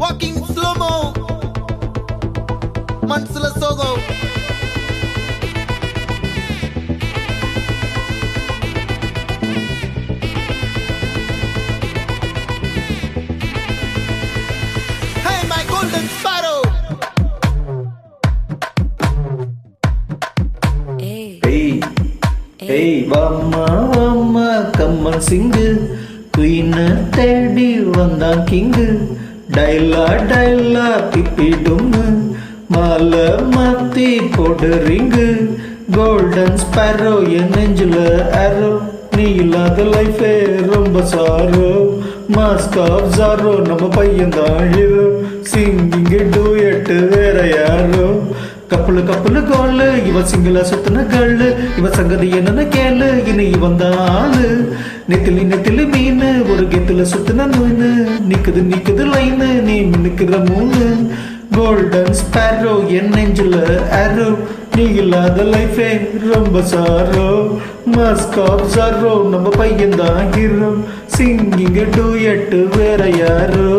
Walking slow-mo, Mansula Sogo. Hey, my golden sparrow. Hey, hey, vamma, come and sing. Queen தேடி வந்தான் king. டைலா பிப்பிடும்மு. மாலை மாத்தி போடு ring. Golden Sparrow என் நெஞ்சில ஆரோ. நீ இல்லாத லைஃபே ரொம்ப சாரோ. மாஸ்க் ஆஃப் ஜாரோ நம்ம பையன்தான் ஹீரோ. சிங்கிங் டூயட் வேற யாரோ. கப்புலு கோலு இவ சிங்கிளா சுத்தின கல்லு. இவ சங்கதி என்னன்னு கேளு, இனி இவன் தான் ஆளு. நெத்திலி மீனு ஒரு கெத்துல சுத்தின மீனு. நிக்குது லைனு நீ மின்னுக்கிற மூணு. கோல்டன் ஸ்பேரோ என் நெஞ்சில ஆரோ. நீ இல்லாத லைஃபே ரொம்ப சாரோ. மாஸ்க் ஆஃப் சாரோ நம்ம பையன் தான் ஹீரோ. சிங்கிங் டூயட் வேற யாரோ.